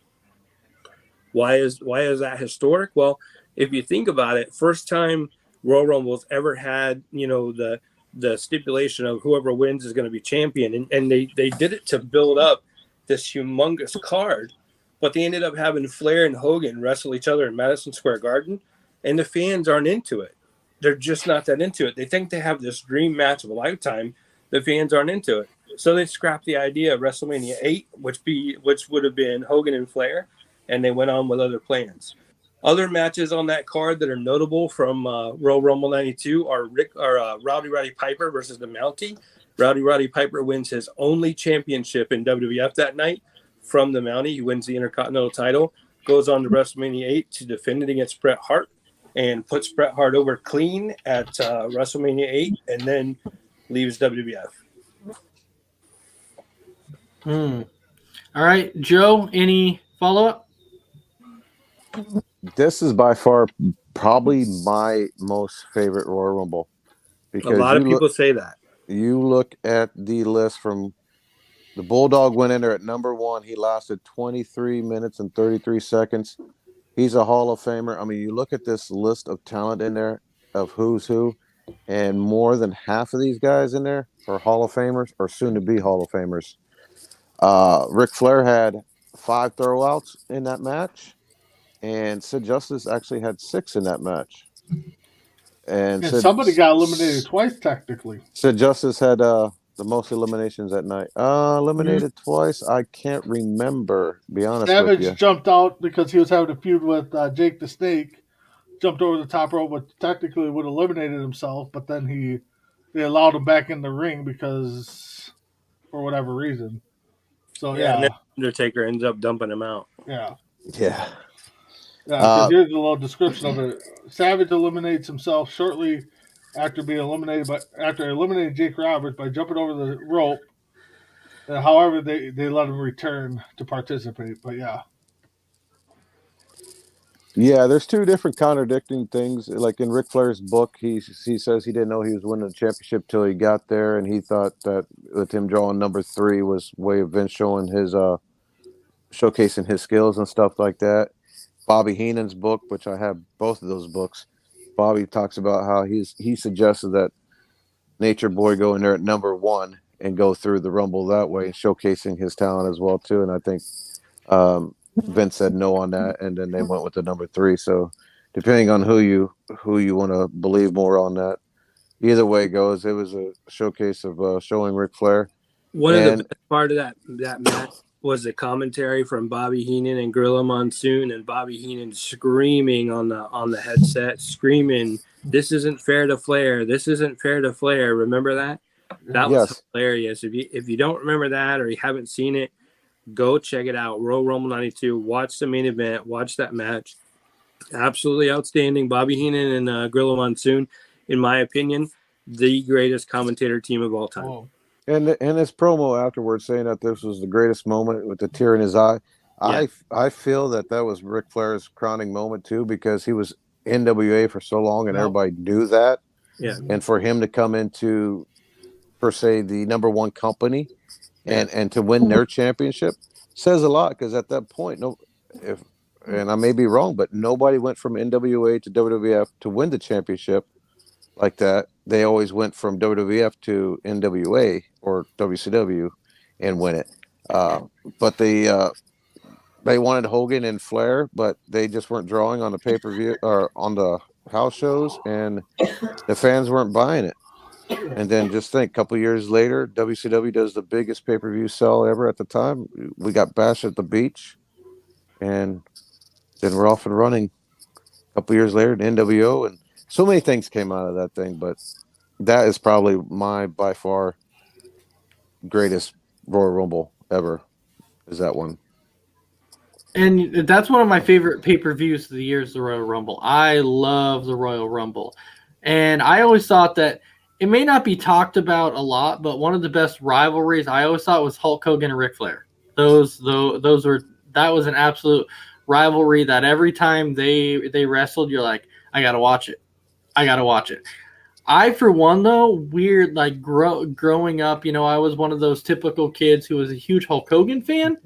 Why is that historic? Well, if you think about it, first time Royal Rumbles ever had, the stipulation of whoever wins is going to be champion. And they did it to build up this humongous card, but they ended up having Flair and Hogan wrestle each other in Madison Square Garden, and the fans aren't into it. They're just not that into it. They think they have this dream match of a lifetime. The fans aren't into it. So they scrapped the idea of WrestleMania 8, which would have been Hogan and Flair, and they went on with other plans. Other matches on that card that are notable from Royal Rumble 92 are Rowdy Roddy Piper versus the Mountie. Rowdy Roddy Piper wins his only championship in WWF that night from the Mountie. He wins the Intercontinental title, goes on to WrestleMania 8 to defend it against Bret Hart, and puts Bret Hart over clean at WrestleMania 8, and then leaves WWF. All right, Joe, any follow-up? This is by far probably my most favorite Royal Rumble. Because a lot of people say that. You look at the list from the Bulldog went in there at number 1. He lasted 23 minutes and 33 seconds. He's a Hall of Famer. I mean, you look at this list of talent in there of who's who, and more than half of these guys in there are Hall of Famers or soon to be Hall of Famers. Ric Flair had 5 throwouts in that match, and Sid Justice actually had 6 in that match. And somebody got eliminated twice, technically. Sid Justice had the most eliminations that night. Eliminated twice? I can't remember, be honest with you. Savage jumped out because he was having a feud with Jake the Snake. Jumped over the top rope, but technically would have eliminated himself, but then they allowed him back in the ring because for whatever reason. So yeah. And then Undertaker ends up dumping him out. Yeah. Yeah. Because here's a little description of it. Savage eliminates himself shortly after eliminating Jake Roberts by jumping over the rope. However, they let him return to participate. But yeah. Yeah, there's 2 different contradicting things. Like in Ric Flair's book, he says he didn't know he was winning the championship till he got there, and he thought that with him drawing number 3 was way of Vince showing his showcasing his skills and stuff like that. Bobby Heenan's book, which I have both of those books, Bobby talks about how he suggested that Nature Boy go in there at number 1 and go through the Rumble that way, showcasing his talent as well too. And I think Vince said no on that, and then they went with the number 3. So depending on who you want to believe more on that, either way it goes, it was a showcase of showing Ric Flair. One of the best part of that match was the commentary from Bobby Heenan and Gorilla Monsoon, and Bobby Heenan screaming on the headset, screaming, "This isn't fair to Flair. This isn't fair to Flair." Remember that? That was hilarious. If you don't remember that or you haven't seen it, go check it out. Royal Rumble 92. Watch the main event. Watch that match. Absolutely outstanding. Bobby Heenan and Gorilla Monsoon, in my opinion, the greatest commentator team of all time. Oh. And his promo afterwards saying that this was the greatest moment with the tear in his eye. Yeah. I feel that was Ric Flair's crowning moment too, because he was NWA for so long and everybody knew that. Yeah. And for him to come into, per se, the number 1 company and to win their championship says a lot, because at that point, and I may be wrong, but nobody went from NWA to WWF to win the championship like that. They always went from WWF to NWA or WCW and win it. Uh, but they wanted Hogan and Flair, but they just weren't drawing on the pay per view or on the house shows, and the fans weren't buying it. And then just think, a couple years later, WCW does the biggest pay per view sell ever at the time. We got Bash at the Beach, and then we're off and running. A couple years later, the NWO, and so many things came out of that thing. But that is probably my by far greatest Royal Rumble ever. Is that one? And that's one of my favorite pay-per-views of the year is the Royal Rumble. I love the Royal Rumble. And I always thought that it may not be talked about a lot, but one of the best rivalries I always thought was Hulk Hogan and Ric Flair. Those were that was an absolute rivalry that every time they wrestled, you're like, I gotta watch it. I gotta watch it. I, for one, though, weird, like growing up, I was one of those typical kids who was a huge Hulk Hogan fan,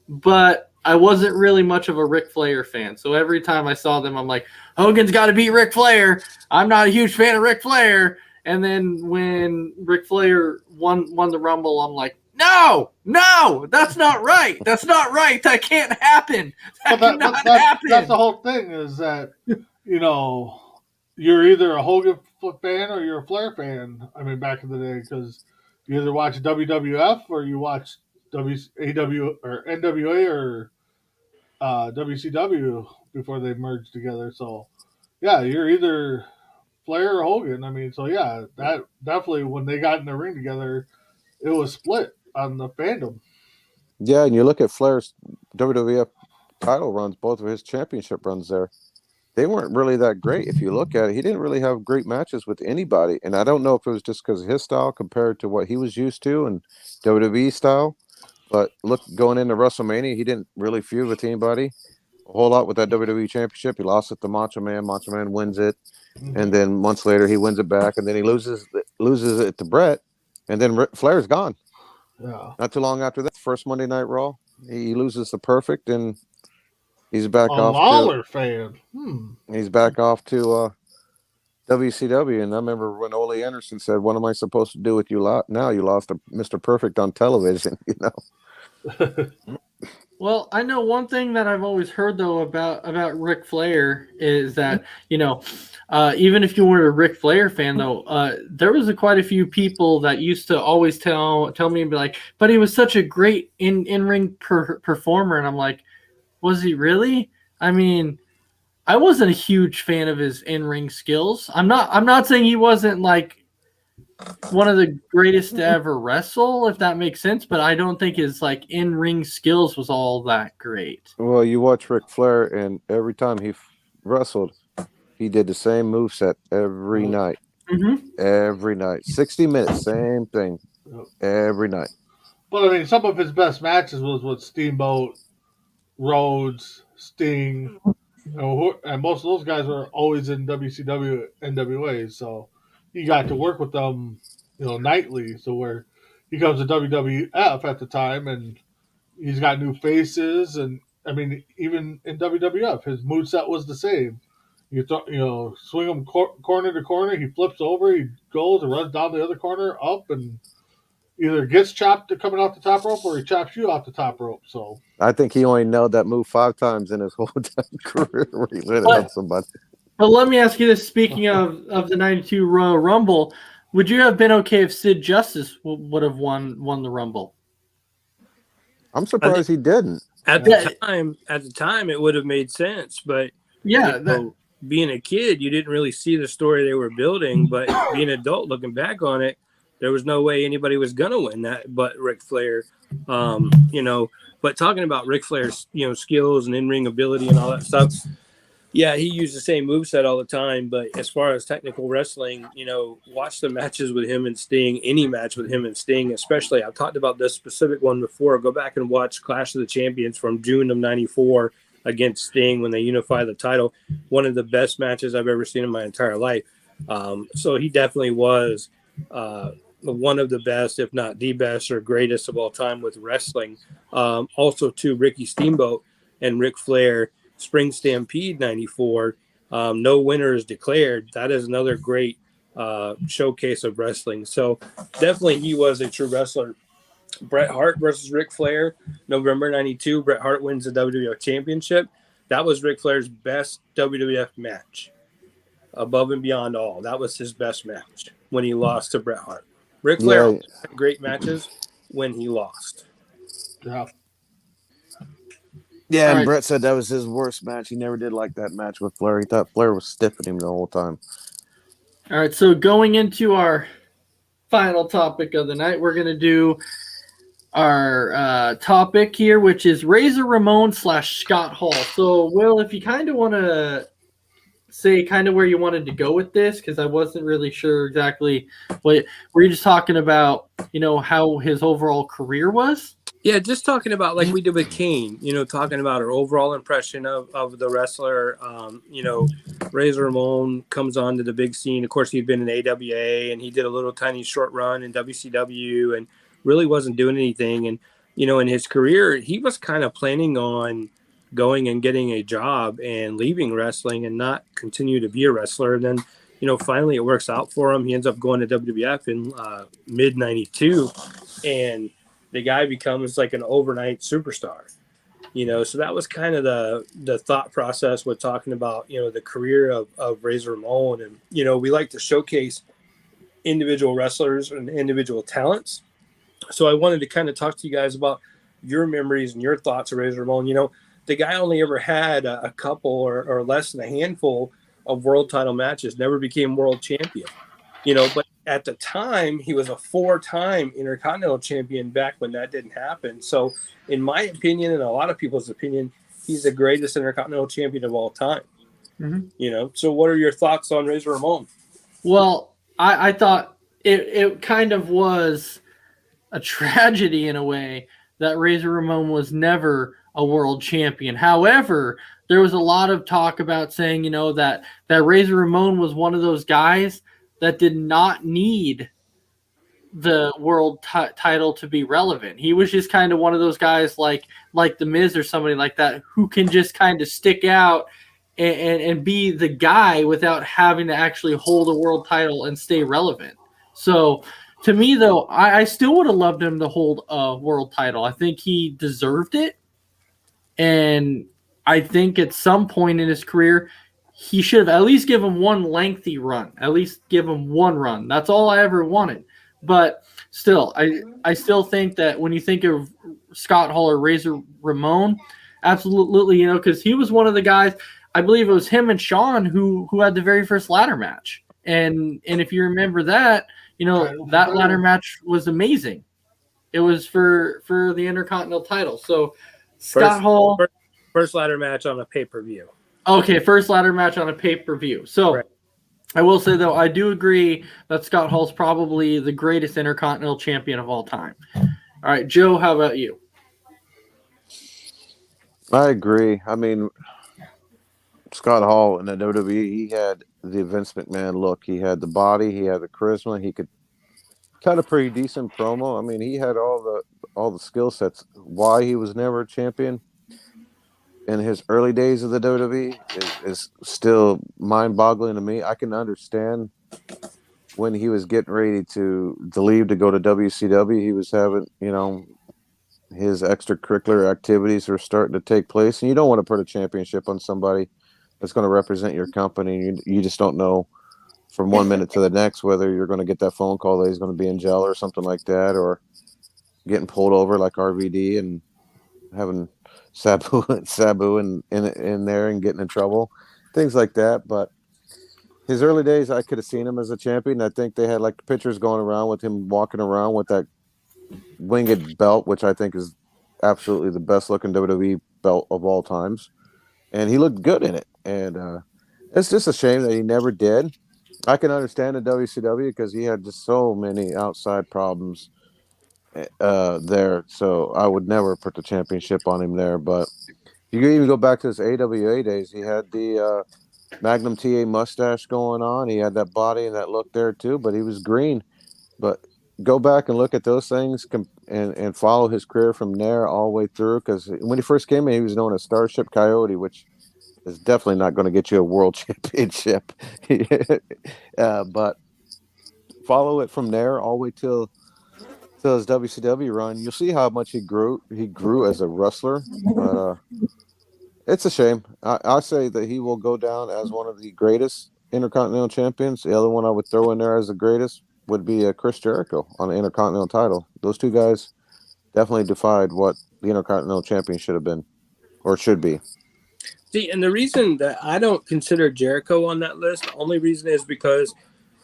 but I wasn't really much of a Ric Flair fan. So every time I saw them, I'm like, Hogan's got to beat Ric Flair. I'm not a huge fan of Ric Flair. And then when Ric Flair won the Rumble, I'm like, no, that's not right. That's not right. That can't happen. That cannot happen. That's the whole thing is that, you're either a Hogan fan or you're a Flair fan. I mean, back in the day, because you either watch WWF or you watch AW or NWA or WCW before they merged together. So, yeah, you're either Flair or Hogan. I mean, so yeah, that definitely when they got in the ring together, it was split on the fandom. Yeah, and you look at Flair's WWF title runs, both of his championship runs there. They weren't really that great. If you look at it, he didn't really have great matches with anybody. And I don't know if it was just because of his style compared to what he was used to and WWE style. But look, going into WrestleMania, he didn't really feud with anybody a whole lot with that WWE Championship. He lost it to Macho Man. Macho Man wins it, and then months later he wins it back, and then he loses it to Brett, and then Flair's gone. Yeah. Not too long after that, first Monday Night Raw, he loses to Perfect, and he's back A off Lawler fan. He's back off to WCW, and I remember when Ole Anderson said, "What am I supposed to do with you now? You lost to Mr. Perfect on television." Well, I know one thing that I've always heard though about Ric Flair is that even if you weren't a Ric Flair fan though, there was quite a few people that used to always tell me and be like, "But he was such a great in ring performer," and I'm like, "Was he really?" I mean, I wasn't a huge fan of his in ring skills. I'm not saying he wasn't like one of the greatest to ever wrestle, if that makes sense, but I don't think his like in-ring skills was all that great. Well, you watch Ric Flair, and every time he wrestled, he did the same moveset every night. Every night. 60 minutes, same thing. Every night. But I mean, some of his best matches was with Steamboat, Rhodes, Sting, and most of those guys were always in WCW, NWA. So he got to work with them, nightly. So where he comes to WWF at the time, and he's got new faces, and I mean, even in WWF, his moveset was the same. Swing him corner to corner, he flips over, he goes and runs down the other corner, up, and either gets chopped coming off the top rope or he chops you off the top rope. So I think he only nailed that move 5 times in his whole career where he lit up somebody. But let me ask you this: speaking of the '92 Royal Rumble, would you have been okay if Sid Justice would have won the Rumble? I'm surprised he didn't. At the time, it would have made sense, but being a kid, you didn't really see the story they were building. But being an adult, looking back on it, there was no way anybody was gonna win that, but Ric Flair. But talking about Ric Flair's skills and in-ring ability and all that stuff. Yeah, he used the same moveset all the time, but as far as technical wrestling, watch the matches with him and Sting, any match with him and Sting, especially. I've talked about this specific one before. Go back and watch Clash of the Champions from June of '94 against Sting when they unify the title. One of the best matches I've ever seen in my entire life. So he definitely was one of the best, if not the best or greatest of all time with wrestling. Also, too, Ricky Steamboat and Ric Flair, Spring Stampede '94, no winners declared. That is another great showcase of wrestling. So definitely he was a true wrestler. Bret Hart versus Ric Flair, November 92. Bret Hart wins the WWF Championship. That was Ric Flair's best WWF match, above and beyond all. That was his best match when he lost to Bret Hart. Ric Flair Yeah, had great matches when he lost. Yeah. yeah. All And right. Brett said that was his worst match. He never did like that match with Flair. He thought Flair was stiffing him the whole time. All right, so going into our final topic of the night, we're going to do our topic here, which is Razor Ramon / Scott Hall. So, Will, if you kind of want to say kind of where you wanted to go with this, because I wasn't really sure exactly what were you just talking about, how his overall career was? Yeah, just talking about like we did with Kane, talking about our overall impression of the wrestler. Razor Ramon comes onto the big scene. Of course, he'd been in AWA and he did a little tiny short run in WCW and really wasn't doing anything. And, in his career, he was kind of planning on going and getting a job and leaving wrestling and not continue to be a wrestler. And then, finally it works out for him. He ends up going to WWF in mid 92 and the guy becomes like an overnight superstar, so that was kind of the thought process with talking about, the career of Razor Ramon. And, we like to showcase individual wrestlers and individual talents. So I wanted to kind of talk to you guys about your memories and your thoughts of Razor Ramon. The guy only ever had a couple or less than a handful of world title matches, never became world champion, but at the time he was a 4-time Intercontinental champion back when that didn't happen. So in my opinion, and a lot of people's opinion, he's the greatest Intercontinental champion of all time. So what are your thoughts on Razor Ramon? Well, I thought it kind of was a tragedy in a way that Razor Ramon was never a world champion. However, there was a lot of talk about saying, that Razor Ramon was one of those guys that did not need the world title to be relevant. He was just kind of one of those guys like the Miz or somebody like that who can just kind of stick out and be the guy without having to actually hold a world title and stay relevant. So to me, though, I still would have loved him to hold a world title. I think he deserved it. And I think at some point in his career, he should have at least given him one lengthy run. At least give him one run. That's all I ever wanted. But still, I still think that when you think of Scott Hall or Razor Ramon, absolutely, because he was one of the guys, I believe it was him and Shawn who had the very first ladder match. And if you remember that, that ladder match was amazing. It was for the Intercontinental title. So Scott Hall. First ladder match on a pay-per-view. Okay, first ladder match on a pay-per-view. So right. I will say, though, I do agree that Scott Hall's probably the greatest Intercontinental champion of all time. All right, Joe, how about you? I agree. I mean, Scott Hall in the WWE, he had the Vince McMahon look. He had the body. He had the charisma. He could cut a pretty decent promo. I mean, he had all the skill sets. Why he was never a champion in his early days of the WWE is still mind-boggling to me. I can understand when he was getting ready to leave to go to WCW, he was having, his extracurricular activities were starting to take place. And you don't want to put a championship on somebody that's going to represent your company. You just don't know from 1 minute to the next whether you're going to get that phone call that he's going to be in jail or something like that, or getting pulled over like RVD and having Sabu in there and getting in trouble, things like that. But his early days, I could have seen him as a champion. I think they had like pictures going around with him walking around with that winged belt, which I think is absolutely the best looking WWE belt of all times, and he looked good in it. And it's just a shame that he never did. I can understand the WCW because he had just so many outside problems there, so I would never put the championship on him there. But you can even go back to his AWA days. He had the Magnum TA mustache going on. He had that body and that look there too, but he was green. But go back and look at those things and follow his career from there all the way through, because when he first came in, he was known as Starship Coyote, which is definitely not going to get you a world championship. But follow it from there all the way till to his WCW run, you'll see how much he grew. He grew as a wrestler, but it's a shame. I say that he will go down as one of the greatest Intercontinental champions. The other one I would throw in there as the greatest would be Chris Jericho on the Intercontinental title. Those two guys definitely defied what the Intercontinental champion should have been or should be. See, and the reason that I don't consider Jericho on that list, the only reason is because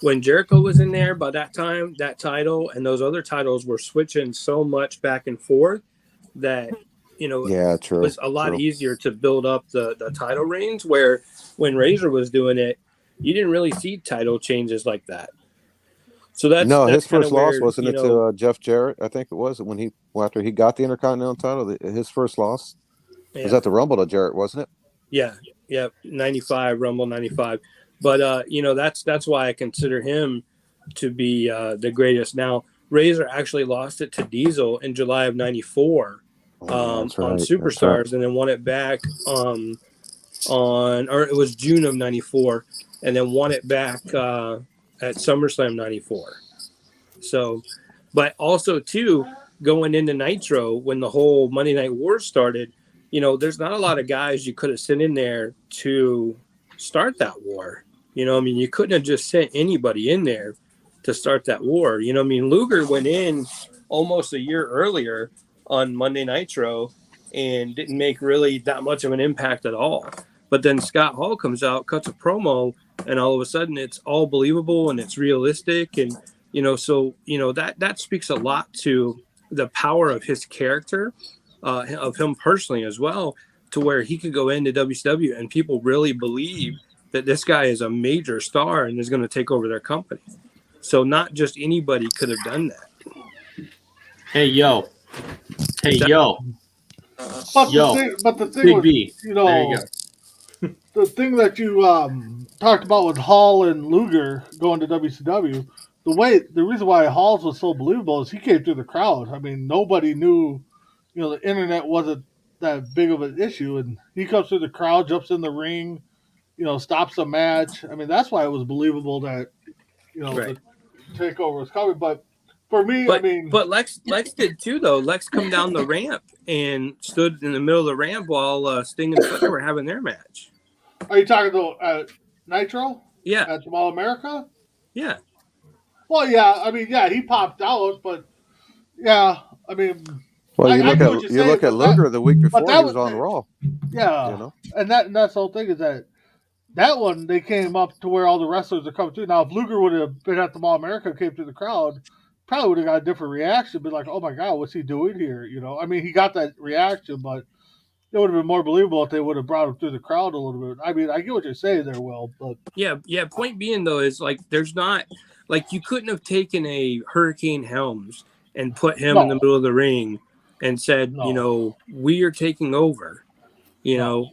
when Jericho was in there, by that time, that title and those other titles were switching so much back and forth that, Yeah, true. it was a lot true. easier to build up the title reigns, where when Razor was doing it, you didn't really see title changes like that. So that's his kind first of loss weird, wasn't it to Jeff Jarrett? I think it was after he got the Intercontinental title. His first loss was at the Rumble to Jarrett, wasn't it? Yeah, 95 Rumble 95. But that's why I consider him to be the greatest. Now Razor actually lost it to Diesel in July of 94 on Superstars, and then won it back or it was June of 94, and then won it back at SummerSlam 94. So, but also too, going into Nitro when the whole Monday Night War started, there's not a lot of guys you could have sent in there to start that war. You couldn't have just sent anybody in there to start that war. Luger went in almost a year earlier on Monday Nitro and didn't make really that much of an impact at all. But then Scott Hall comes out, cuts a promo, and all of a sudden it's all believable and it's realistic. And, that speaks a lot to the power of his character, of him personally as well, to where he could go into WCW and people really believe that this guy is a major star and is going to take over their company. So not just anybody could have done that. Hey, yo. But the thing Big with, B. There you go. the thing that you talked about with Hall and Luger going to WCW, the reason why Hall's was so believable is he came through the crowd. I mean, nobody knew, the internet wasn't that big of an issue, and he comes through the crowd, jumps in the ring, stops a match. I mean, that's why it was believable that, Right. the takeover was coming. But for me, but Lex did too, though. Lex come down the ramp and stood in the middle of the ramp while Sting and Flair were having their match. Are you talking about Nitro? Yeah. At All America? Yeah. Well, yeah. I mean, yeah, he popped out, but yeah, I mean. Well, you look at Luger the week before he was on Raw. Yeah, and that's the whole thing is that one they came up to where all the wrestlers are coming through. Now, if Luger would have been at the All America, came through the crowd, probably would have got a different reaction. Be like, oh my god, what's he doing here? I mean, he got that reaction, but it would have been more believable if they would have brought him through the crowd a little bit. I mean, I get what you're saying there, Will, but yeah. Point being though is there's not you couldn't have taken a Hurricane Helms and put him in the middle of the ring and said, we are taking over. I mean,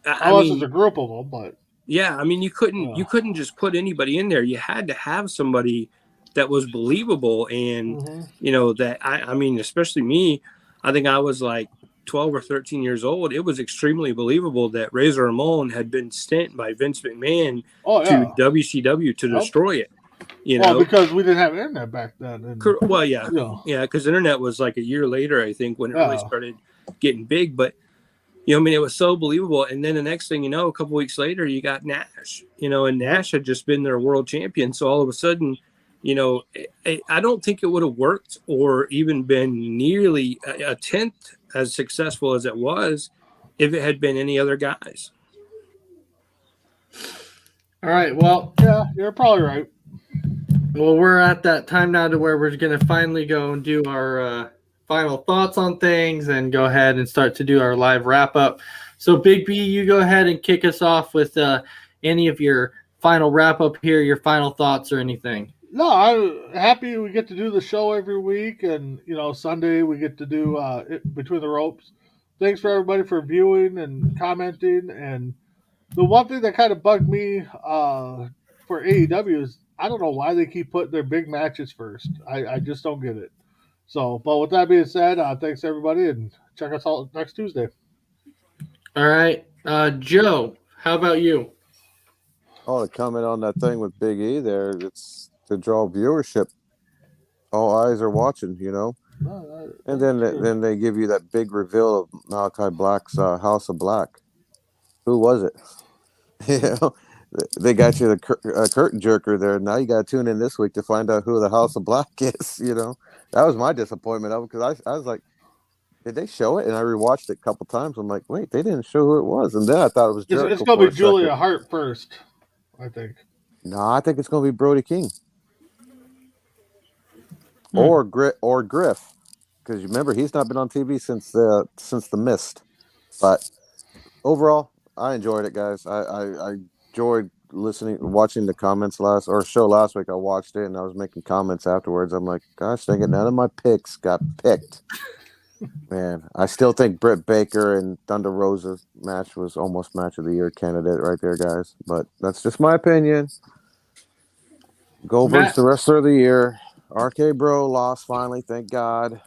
it's a group of them, but yeah, I mean, you couldn't just put anybody in there. You had to have somebody that was believable, and that I mean, especially me, I think I was like 12 or 13 years old. It was extremely believable that Razor Ramon had been sent by Vince McMahon to WCW to destroy it. Because we didn't have internet back then. Well, yeah, because internet was like a year later, I think, when it really started getting big. But I mean, it was so believable. And then the next thing you know, a couple weeks later, you got Nash. And Nash had just been their world champion. So all of a sudden, I don't think it would have worked or even been nearly a tenth as successful as it was if it had been any other guys. All right. Well, yeah, you're probably right. Well, we're at that time now to where we're going to finally go and do our final thoughts on things and go ahead and start to do our live wrap up. So, Big B, you go ahead and kick us off with any of your final wrap up here, your final thoughts or anything. No, I'm happy we get to do the show every week, and Sunday we get to do Between the Ropes. Thanks for everybody for viewing and commenting. And the one thing that kind of bugged me for AEW is I don't know why they keep putting their big matches first. I just don't get it. So, but with that being said, thanks everybody, and check us out next Tuesday. All right, Joe, how about you? Oh, to comment on that thing with Big E there, it's to draw viewership. all eyes are watching, And then they give you that big reveal of Malachi Black's House of Black. Who was it? They got you the curtain jerker there. Now you got to tune in this week to find out who the House of Black is. That was my disappointment of it because I was like, did they show it? And I rewatched it a couple times. I'm like, wait, they didn't show who it was. And then I thought it was Jericho. It's going to be Julia Hart first, I think. No, I think it's going to be Brody King. Or Griff, because you remember he's not been on TV since the Mist. But overall, I enjoyed it, guys. I enjoyed watching the comments last week. I watched it and I was making comments afterwards. I'm like, gosh dang it, none of my picks got picked. Man, I still think Britt Baker and Thunder Rosa's match was almost match of the year candidate right there, guys. But that's just my opinion. Goldberg's the wrestler of the year. RK Bro lost finally, thank God.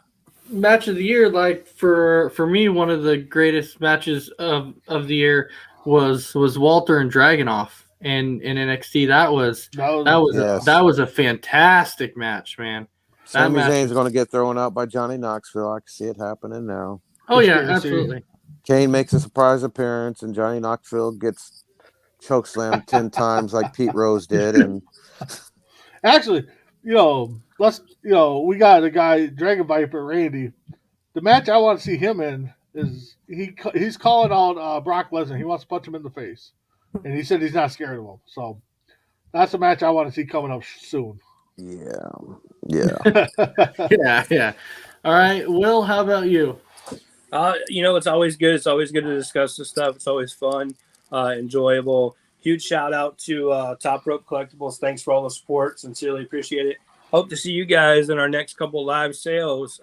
Match of the year, like for me, one of the greatest matches of the year was Walter and Dragunov in NXT. That was a fantastic match, man. Sami Zayn's going to get thrown out by Johnny Knoxville. I can see it happening now. Oh yeah, absolutely. Kane makes a surprise appearance, and Johnny Knoxville gets chokeslammed 10 times like Pete Rose did. And actually, we got a guy, Dragon Viper Randy. The match I want to see him in is he's calling out Brock Lesnar. He wants to punch him in the face, and he said he's not scared of him. So that's a match I want to see coming up soon. Yeah. Yeah. All right, Will, how about you? It's always good. It's always good to discuss this stuff. It's always fun, enjoyable. Huge shout out to Top Rope Collectibles. Thanks for all the support. Sincerely appreciate it. Hope to see you guys in our next couple live sales.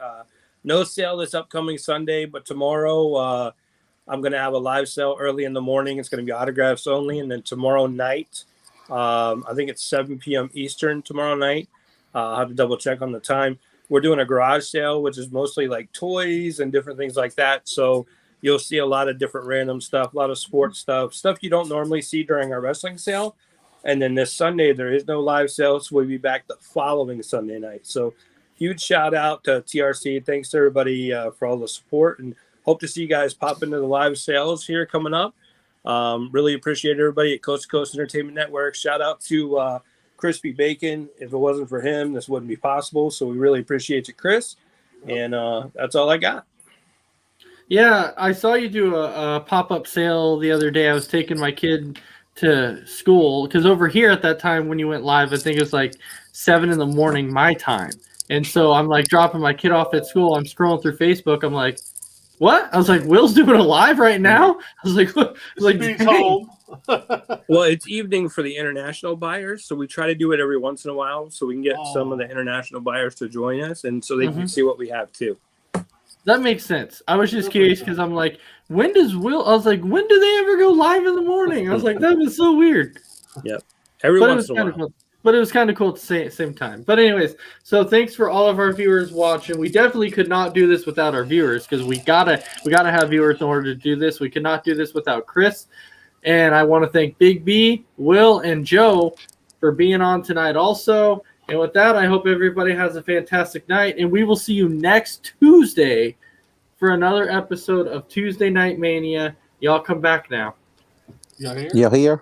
No sale this upcoming Sunday, but tomorrow I'm going to have a live sale early in the morning. It's going to be autographs only. And then tomorrow night, I think it's 7 p.m. Eastern tomorrow night. I'll have to double check on the time. We're doing a garage sale, which is mostly like toys and different things like that. So you'll see a lot of different random stuff, a lot of sports stuff you don't normally see during our wrestling sale. And then this Sunday, there is no live sale, so we'll be back the following Sunday night. So huge shout out to TRC. Thanks to everybody for all the support, and hope to see you guys pop into the live sales here coming up. Really appreciate everybody at Coast to Coast Entertainment Network. Shout out to Crispy Bacon. If it wasn't for him, this wouldn't be possible. So we really appreciate you, Chris. And that's all I got. Yeah, I saw you do a pop-up sale the other day. I was taking my kid to school because over here at that time when you went live, I think it was like 7 a.m. my time. And so I'm like dropping my kid off at school. I'm scrolling through Facebook. I'm like, what? I was like, Will's doing a live right now? I was like, what? I was like, home. Well, it's evening for the international buyers, so we try to do it every once in a while so we can get some of the international buyers to join us and so they can see what we have too. That makes sense. I was just curious because I'm like, when do they ever go live in the morning? I was like, that was so weird. Yep. Every once in a while. Cool. But it was kind of cool at the same time. But anyways, so thanks for all of our viewers watching. We definitely could not do this without our viewers because we gotta have viewers in order to do this. We could not do this without Chris. And I want to thank Big B, Will, and Joe for being on tonight also. And with that, I hope everybody has a fantastic night. And we will see you next Tuesday for another episode of Tuesday Night Mania. Y'all come back now. You here? You here?